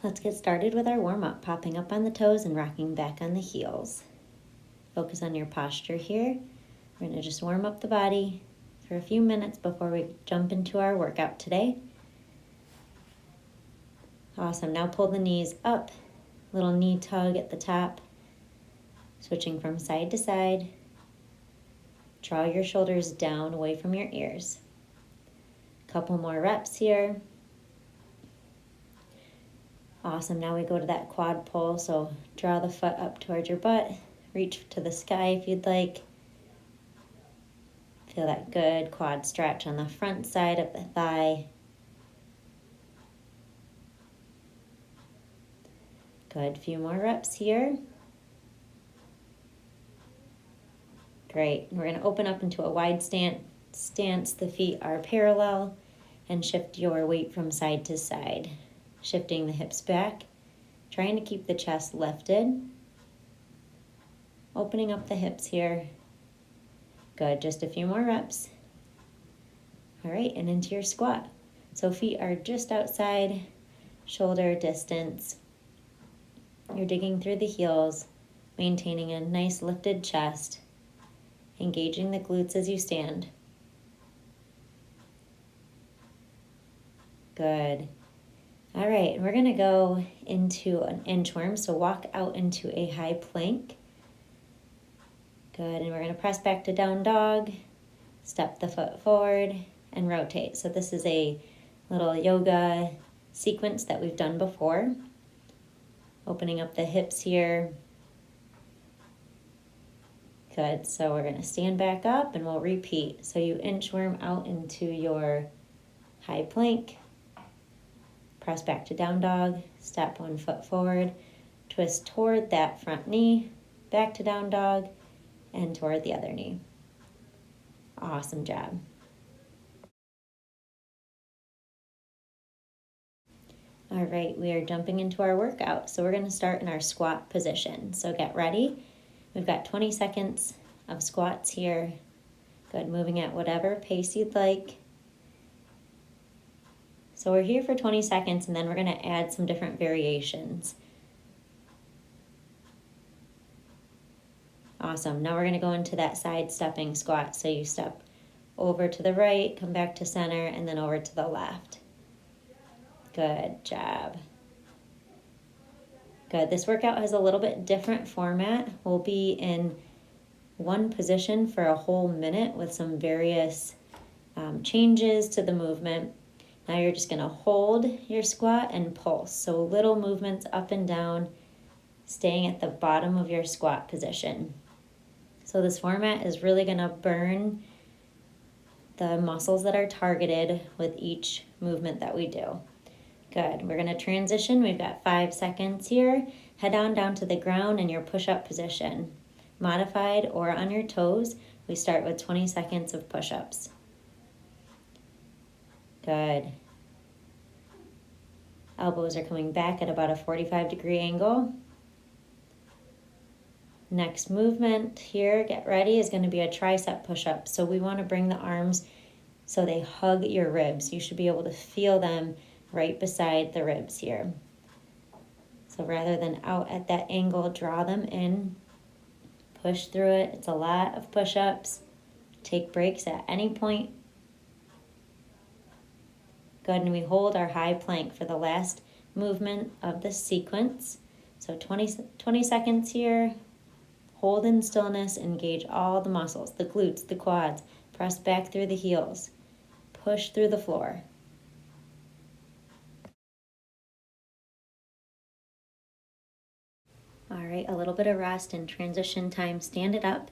Let's get started with our warm-up, popping up on the toes and rocking back on the heels. Focus on your posture here. We're going to just warm up the body for a few minutes before we jump into our workout today. Awesome. Now pull the knees up, little knee tug at the top, switching from side to side. Draw your shoulders down away from your ears. Couple more reps here. Awesome. Now we go to that quad pull. So draw the foot up towards your butt. Reach to the sky if you'd like. Feel that good quad stretch on the front side of the thigh. Good. Few more reps here. Great. We're going to open up into a wide stance. The feet are parallel and shift your weight from side to side. Shifting the hips back, trying to keep the chest lifted. Opening up the hips here. Good, just a few more reps. All right, and into your squat. So feet are just outside shoulder distance. You're digging through the heels, maintaining a nice lifted chest, engaging the glutes as you stand. Good. All right, we're going to go into an inchworm, so walk out into a high plank. Good, and we're going to press back to down dog, step the foot forward, and rotate. So this is a little yoga sequence that we've done before. Opening up the hips here. Good, so we're going to stand back up and we'll repeat. So you inchworm out into your high plank. Press back to down dog, step one foot forward, twist toward that front knee, back to down dog, and toward the other knee. Awesome job. All right, we are jumping into our workout. So we're going to start in our squat position. So get ready. We've got 20 seconds of squats here. Good, moving at whatever pace you'd like. So we're here for 20 seconds and then we're going to add some different variations. Awesome. Now we're going to go into that side stepping squat. So you step over to the right, come back to center, and then over to the left. Good job. Good. This workout has a little bit different format. We'll be in one position for a whole minute with some various changes to the movement. Now you're just going to hold your squat and pulse. So little movements up and down, staying at the bottom of your squat position. So this format is really going to burn the muscles that are targeted with each movement that we do. Good. We're going to transition. We've got 5 seconds here. Head on down to the ground in your push-up position. Modified or on your toes, we start with 20 seconds of push-ups. Good. Elbows are coming back at about a 45-degree angle. Next movement here, get ready, is going to be a tricep push-up. So we want to bring the arms so they hug your ribs. You should be able to feel them right beside the ribs here. So rather than out at that angle, draw them in. Push through it. It's a lot of push-ups. Take breaks at any point. Good, and we hold our high plank for the last movement of the sequence. So 20 seconds here. Hold in stillness, engage all the muscles, the glutes, the quads. Press back through the heels. Push through the floor. All right, a little bit of rest and transition time. Stand it up,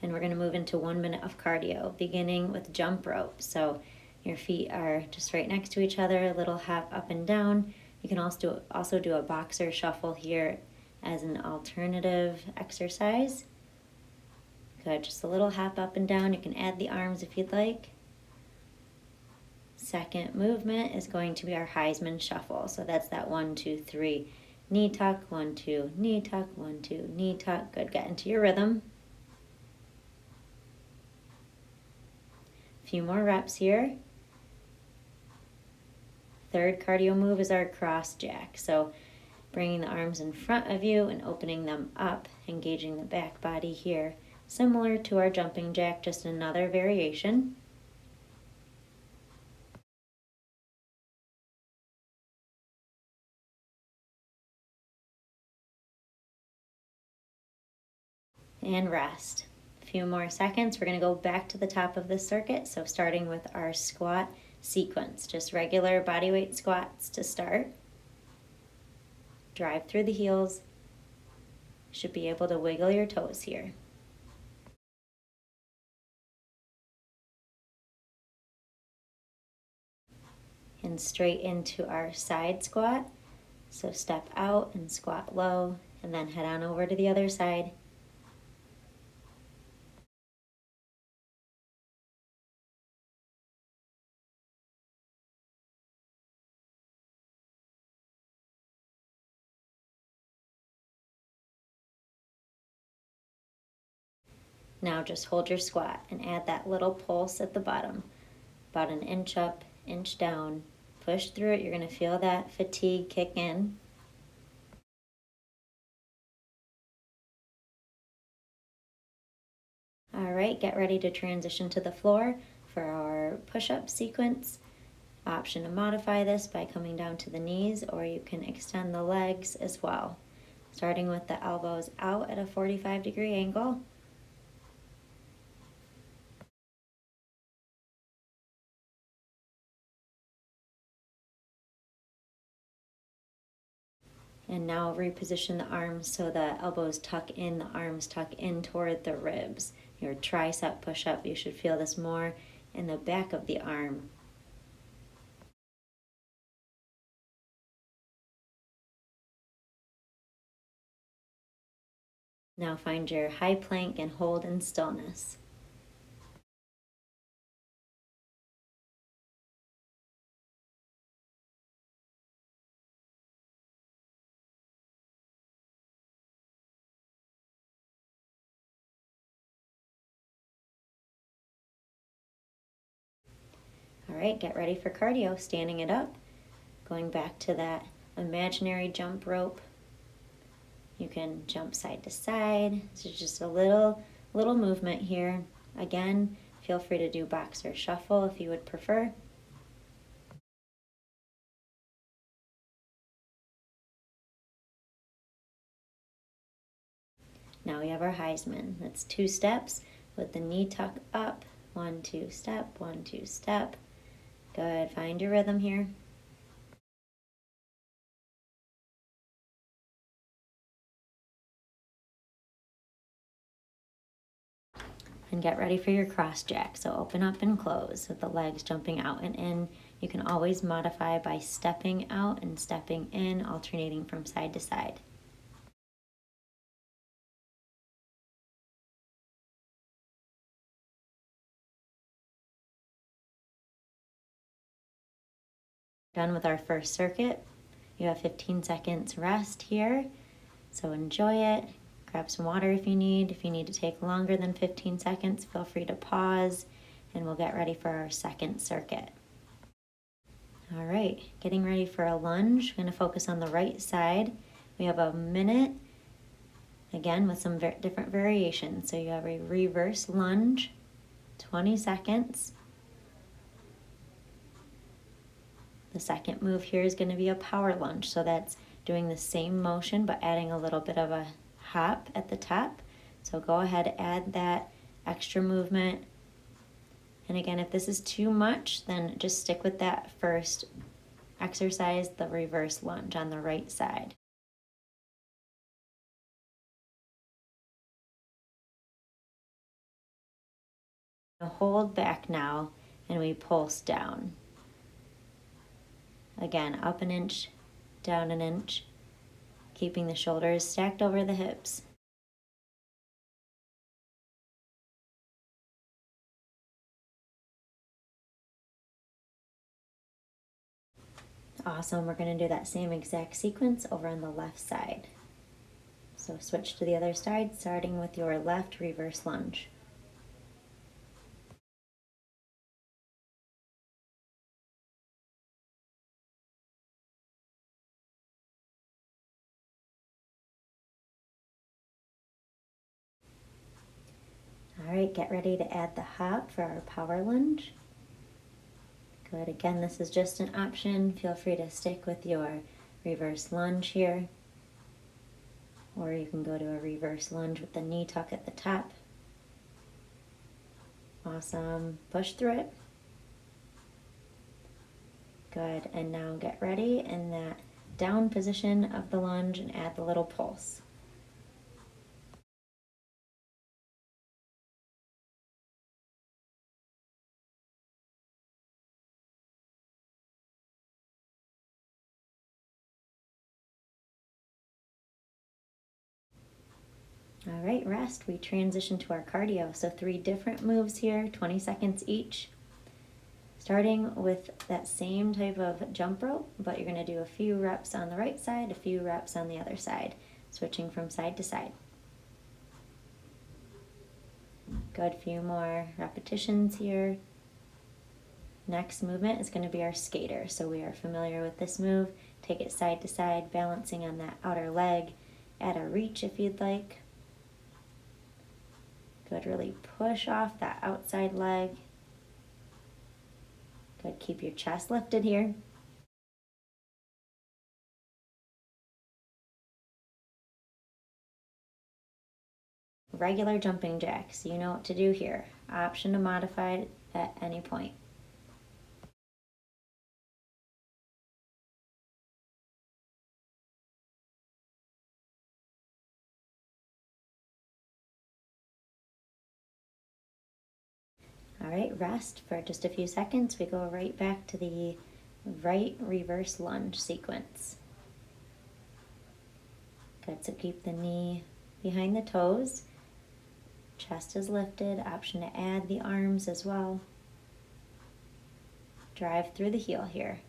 and we're going to move into 1 minute of cardio, beginning with jump rope. So your feet are just right next to each other, a little hop up and down. You can also do a boxer shuffle here as an alternative exercise. Good, just a little hop up and down. You can add the arms if you'd like. Second movement is going to be our Heisman shuffle. So that's that 1, 2, 3 knee tuck, 1, 2, knee tuck, 1, 2, knee tuck. Good, get into your rhythm. A few more reps here. Third cardio move is our cross jack. So Bringing the arms in front of you and opening them up, engaging the back body here. Similar to our jumping jack, just another variation. And rest. A few more seconds. We're going to go back to the top of the circuit. So starting with our squat sequence, just regular body weight squats to start. Drive through the heels. Should be able to wiggle your toes here. And straight into our side squat. So step out and squat low, and then head on over to the other side. Now just hold your squat and add that little pulse at the bottom, about an inch up, inch down. Push through it. You're going to feel that fatigue kick in. All right, get ready to transition to the floor for our push-up sequence. Option to modify this by coming down to the knees, or you can extend the legs as well. Starting with the elbows out at a 45-degree angle. And now reposition the arms so the elbows tuck in, the arms tuck in toward the ribs. Your tricep push-up, you should feel this more in the back of the arm. Now find your high plank and hold in stillness. All right, get ready for cardio, standing it up, going back to that imaginary jump rope. You can jump side to side. So just a little movement here. Again, feel free to do boxer shuffle if you would prefer. Now we have our Heisman. That's 2 steps with the knee tuck up. 1, 2 step, 1, 2 step. Good, find your rhythm here. And get ready for your cross jack. So open up and close with the legs jumping out and in. You can always modify by stepping out and stepping in, alternating from side to side. Done with our first circuit. You have 15 seconds rest here. So enjoy it. Grab some water if you need. If you need to take longer than 15 seconds, feel free to pause, and we'll get ready for our second circuit. All right, getting ready for a lunge. We're going to focus on the right side. We have a minute, again, with some different variations. So you have a reverse lunge, 20 seconds. The second move here is going to be a power lunge. So that's doing the same motion, but adding a little bit of a hop at the top. So go ahead, add that extra movement. And again, if this is too much, then just stick with that first exercise, the reverse lunge on the right side. Hold back now, and we pulse down. Again, up an inch, down an inch, keeping the shoulders stacked over the hips. Awesome, we're going to do that same exact sequence over on the left side. So switch to the other side, starting with your left reverse lunge. get ready to add the hop for our power lunge. Good, again, this is just an option. Feel free to stick with your reverse lunge here. Or you can go to a reverse lunge with the knee tuck at the top. Awesome, push through it. Good, and now get ready in that down position of the lunge and add the little pulse. All right, rest. We transition to our cardio. So 3 different moves here, 20 seconds each. Starting with that same type of jump rope, but you're going to do a few reps on the right side, a few reps on the other side, switching from side to side. Good, few more repetitions here. Next movement is going to be our skater. So we are familiar with this move. Take it side to side, balancing on that outer leg. Add a reach if you'd like. Good, really push off that outside leg. Good, keep your chest lifted here. Regular jumping jacks, you know what to do here. Option to modify it at any point. All right, rest for just a few seconds. We go right back to the right reverse lunge sequence. Good, so keep the knee behind the toes. Chest is lifted. Option to add the arms as well. Drive through the heel here.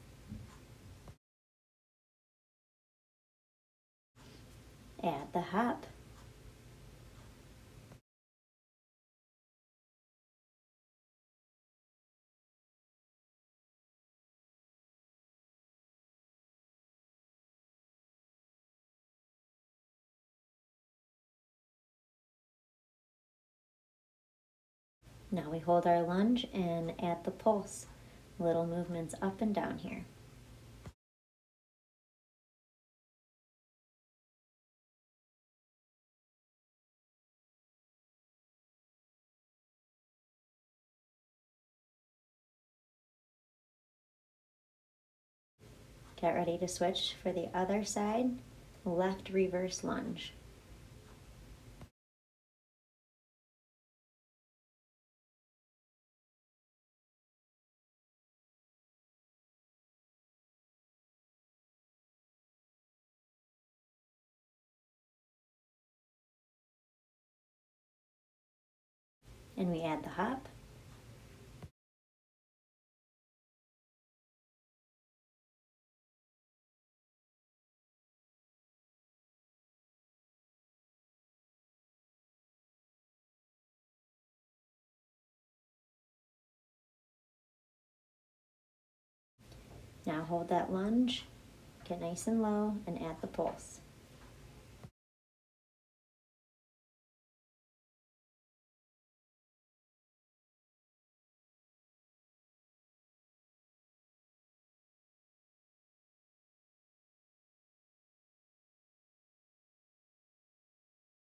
Add the hop. Now we hold our lunge and add the pulse. Little movements up and down here. Get ready to switch for the other side. Left reverse lunge. And we add the hop. Now hold that lunge, get nice and low, and add the pulse.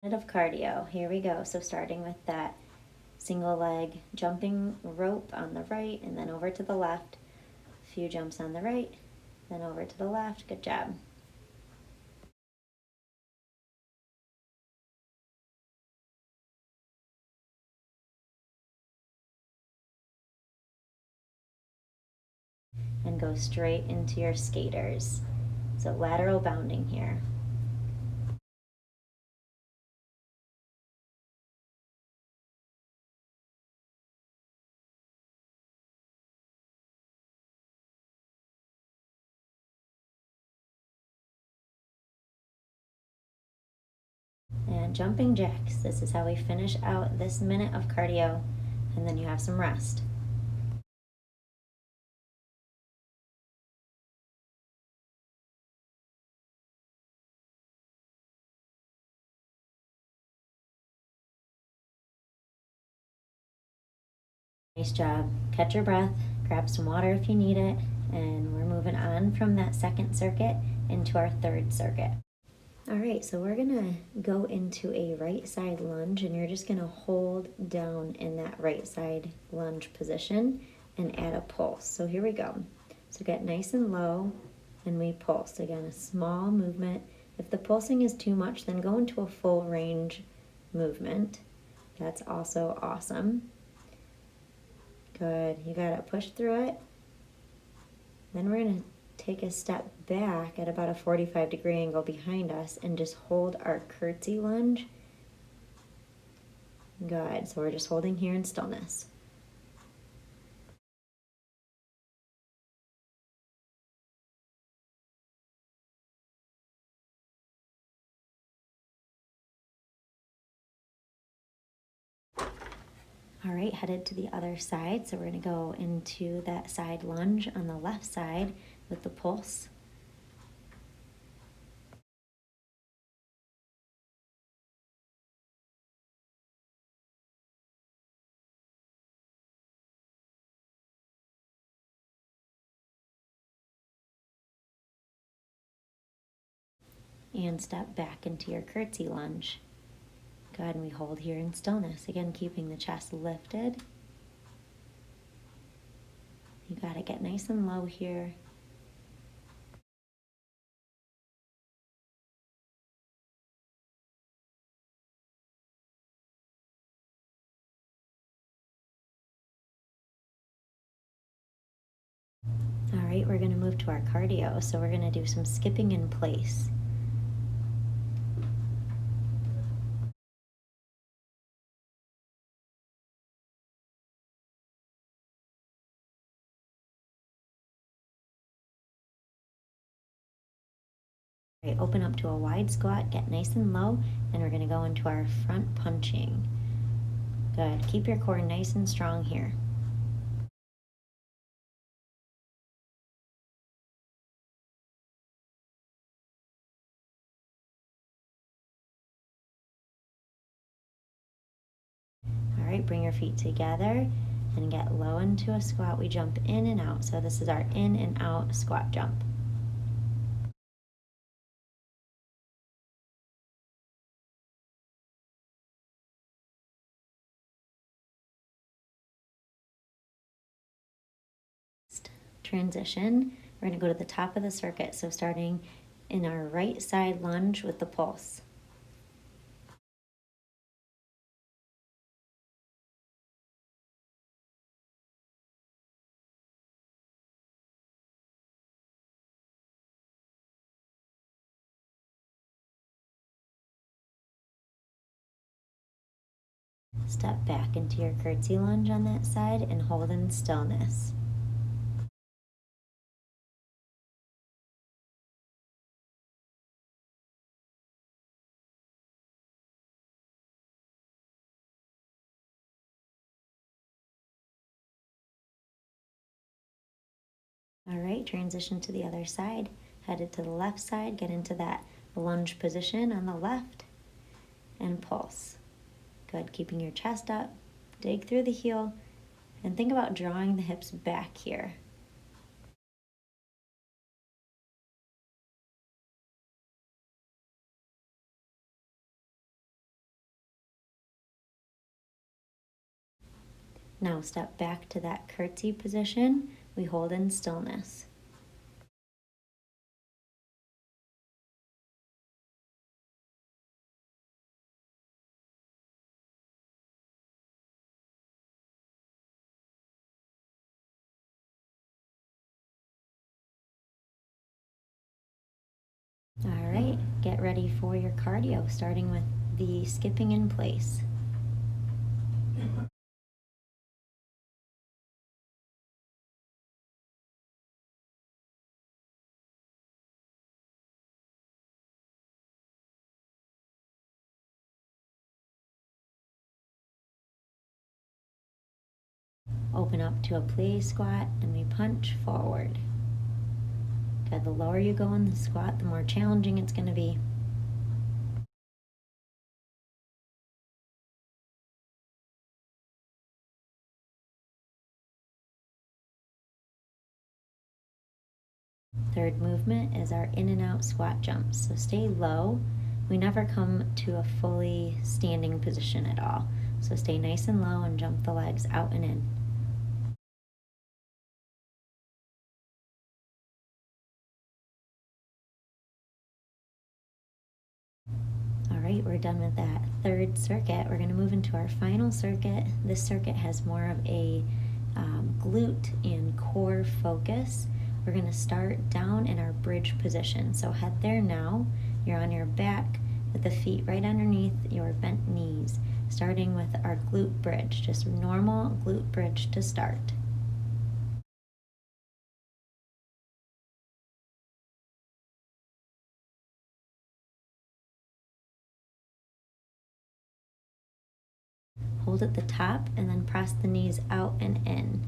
Of cardio, here we go. So starting with that single leg jumping rope on the right and then over to the left. A few jumps on the right, then over to the left. Good job. And go straight into your skaters. So lateral bounding here. And jumping jacks. This is how we finish out this minute of cardio, and then you have some rest. Nice job. Catch your breath, grab some water if you need it, and we're moving on from that second circuit into our third circuit. All right, so we're gonna go into a right side lunge, and you're just gonna hold down in that right side lunge position and add a pulse. So here we go. So get nice and low, and we pulse. Again, a small movement. If the pulsing is too much, then go into a full range movement. That's also awesome. Good, you gotta push through it. Then we're gonna take a step back at about a 45-degree angle behind us and just hold our curtsy lunge. Good, so we're just holding here in stillness. All right, headed to the other side. So we're gonna go into that side lunge on the left side with the pulse. And step back into your curtsy lunge. Good, and we hold here in stillness. Again, keeping the chest lifted. You gotta get nice and low here. All right, we're gonna move to our cardio. So we're gonna do some skipping in place. All right, open up to a wide squat, get nice and low, and we're gonna go into our front punching. Good, keep your core nice and strong here. All right, bring your feet together and get low into a squat. We jump in and out. So this is our in and out squat jump. Transition, we're gonna go to the top of the circuit. So starting in our right side lunge with the pulse. Step back into your curtsy lunge on that side and hold in stillness. All right, transition to the other side. Headed to the left side, get into that lunge position on the left and pulse. Good, keeping your chest up, dig through the heel, and think about drawing the hips back here. Now step back to that curtsy position. We hold in stillness. All right, get ready for your cardio, starting with the skipping in place. Open up to a plie squat and we punch forward. Good, the lower you go in the squat, the more challenging it's going to be. Third movement is our in and out squat jumps. So stay low. We never come to a fully standing position at all. So stay nice and low and jump the legs out and in. All right, we're done with that third circuit. We're going to move into our final circuit. This circuit has more of a glute and core focus. We're going to start down in our bridge position. So head there now. You're on your back with the feet right underneath your bent knees, starting with our glute bridge, just normal glute bridge to start. Hold at the top and then press the knees out and in.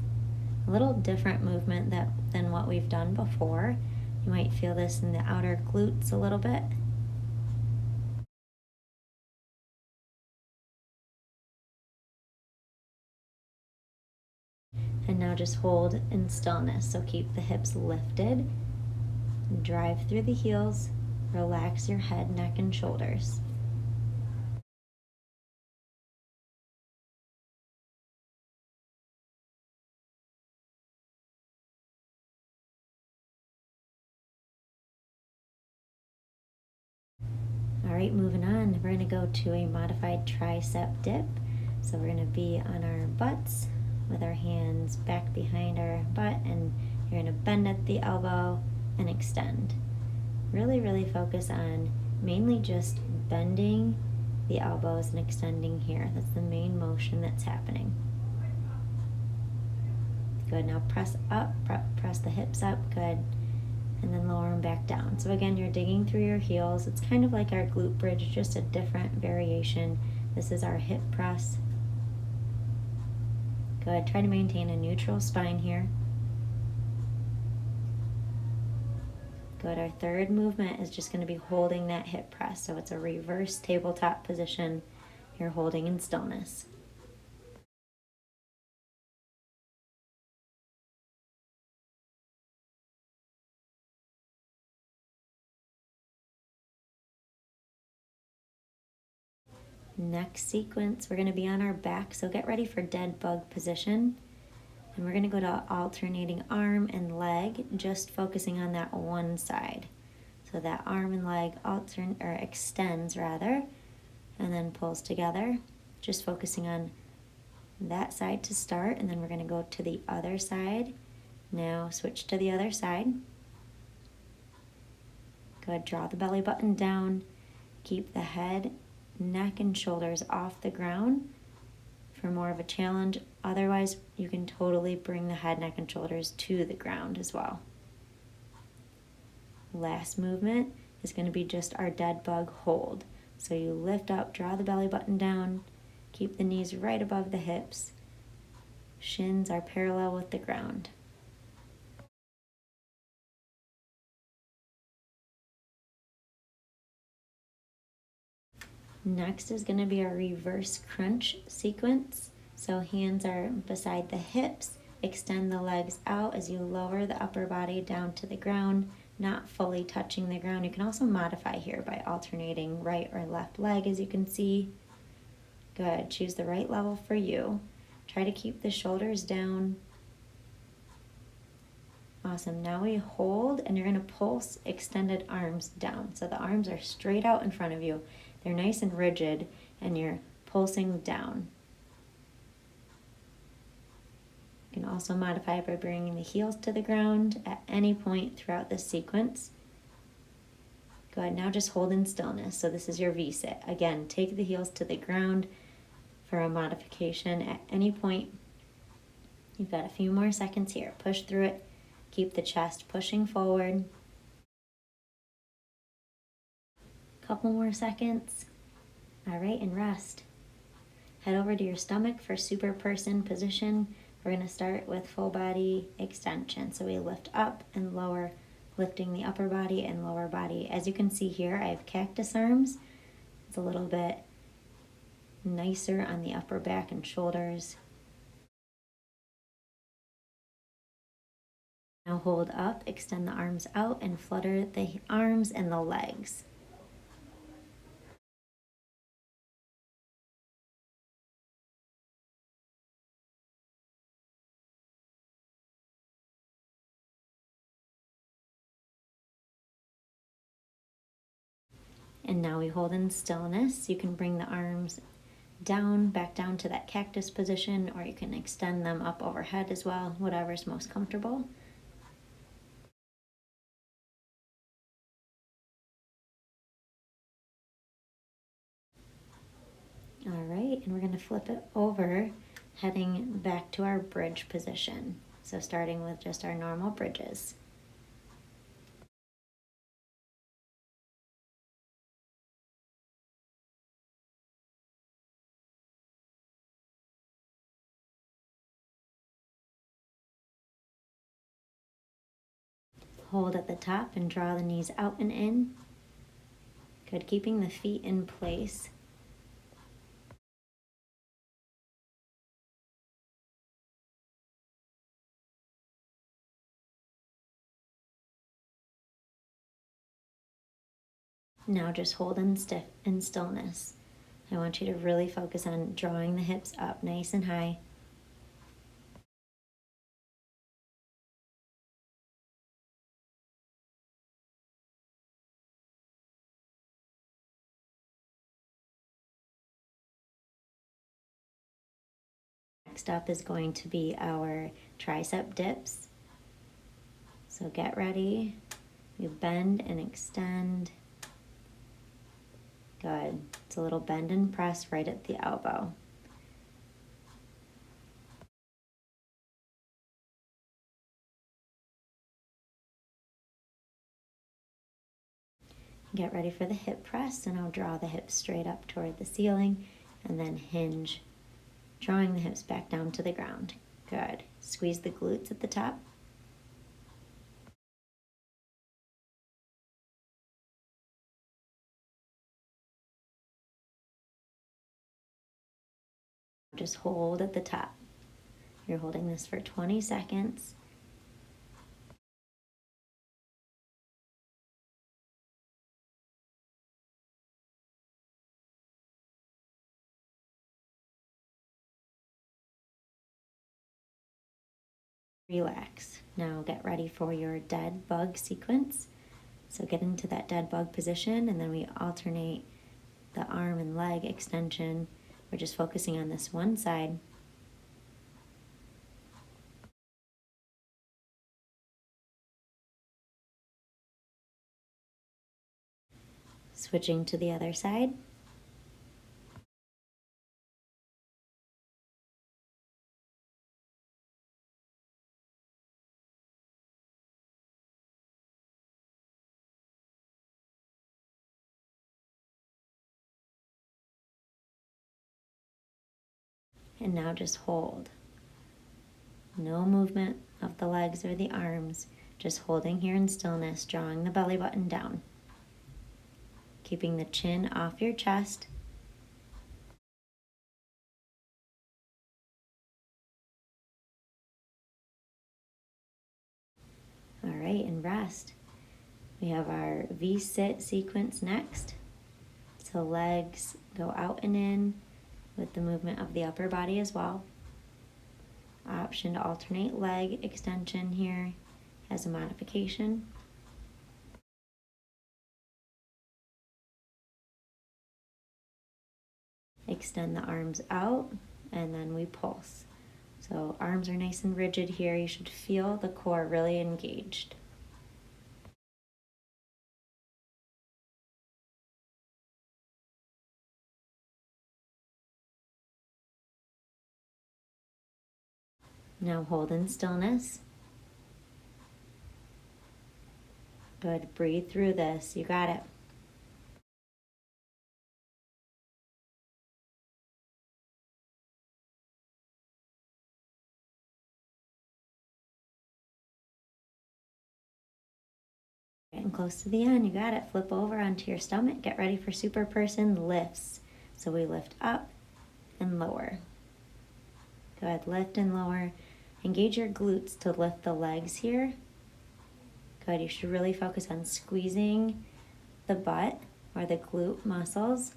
A little different movement than what we've done before. You might feel this in the outer glutes a little bit. And now just hold in stillness. So keep the hips lifted, drive through the heels, relax your head, neck, and shoulders. All right, moving on, we're going to go to a modified tricep dip. So we're going to be on our butts with our hands back behind our butt, and you're going to bend at the elbow and extend. Really, really focus on mainly just bending the elbows and extending here. That's the main motion that's happening. Good, now press up, press the hips up, good. And then lower them back down. So again, you're digging through your heels. It's kind of like our glute bridge, just a different variation. This is our hip press. Good, try to maintain a neutral spine here. Good, our third movement is just gonna be holding that hip press. So it's a reverse tabletop position. You're holding in stillness. Next sequence, we're going to be on our back, so get ready for dead bug position. And we're going to go to alternating arm and leg, just focusing on that one side. So that arm and leg extends rather, and then pulls together, just focusing on that side to start, and then we're going to go to the other side. Now switch to the other side. Go ahead, draw the belly button down, keep the head, neck, and shoulders off the ground for more of a challenge. Otherwise, you can totally bring the head, neck, and shoulders to the ground as well. Last movement is going to be just our dead bug hold. So you lift up, draw the belly button down, keep the knees right above the hips. Shins are parallel with the ground. Next is going to be our reverse crunch sequence. So hands are beside the hips. Extend the legs out as you lower the upper body down to the ground, not fully touching the ground. You can also modify here by alternating right or left leg, as you can see. Good. Choose the right level for you. Try to keep the shoulders down. Awesome. Now we hold, and you're going to pulse extended arms down. So the arms are straight out in front of you. They're nice and rigid, and you're pulsing down. You can also modify by bringing the heels to the ground at any point throughout this sequence. Go ahead, now just hold in stillness. So this is your V-sit. Again, take the heels to the ground for a modification at any point. You've got a few more seconds here. Push through it. Keep the chest pushing forward. Couple more seconds. All right, and rest. Head over to your stomach for super person position. We're going to start with full body extension. So we lift up and lower, lifting the upper body and lower body. As you can see here, I have cactus arms. It's a little bit nicer on the upper back and shoulders. Now hold up, extend the arms out, and flutter the arms and the legs. And now we hold in stillness. You can bring the arms down, back down to that cactus position, or you can extend them up overhead as well, whatever's most comfortable. All right, and we're going to flip it over, heading back to our bridge position. So starting with just our normal bridges. Hold at the top and draw the knees out and in. Good, keeping the feet in place. Now just hold in stillness. I want you to really focus on drawing the hips up nice and high. Next up is going to be our tricep dips. So get ready. You bend and extend. Good. It's a little bend and press right at the elbow. Get ready for the hip press, and I'll draw the hips straight up toward the ceiling and then hinge, drawing the hips back down to the ground. Good. Squeeze the glutes at the top. Just hold at the top. You're holding this for 20 seconds. Relax. Now get ready for your dead bug sequence. So get into that dead bug position, and then we alternate the arm and leg extension. We're just focusing on this one side. Switching to the other side. And now just hold. No movement of the legs or the arms, just holding here in stillness, drawing the belly button down. Keeping the chin off your chest. All right, and rest. We have our V-sit sequence next. So legs go out and in with the movement of the upper body as well. Option to alternate leg extension here as a modification. Extend the arms out, and then we pulse. So arms are nice and rigid here. You should feel the core really engaged. Now hold in stillness. Good, breathe through this. You got it. Getting close to the end, you got it. Flip over onto your stomach. Get ready for super person lifts. So we lift up and lower. Good, lift and lower. Engage your glutes to lift the legs here. Good. You should really focus on squeezing the butt or the glute muscles.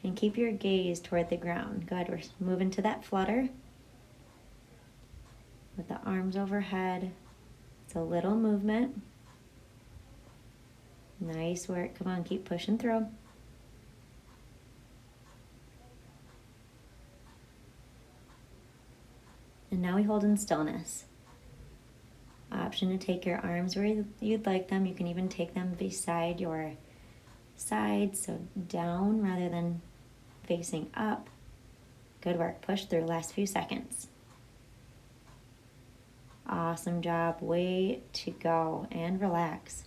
And keep your gaze toward the ground. Good. We're moving to that flutter with the arms overhead. It's a little movement. Nice work. Come on, keep pushing through. And now we hold in stillness. Option to take your arms where you'd like them. You can even take them beside your sides, so down rather than facing up. Good work. Push through. Last few seconds. Awesome job. Way to go. And relax.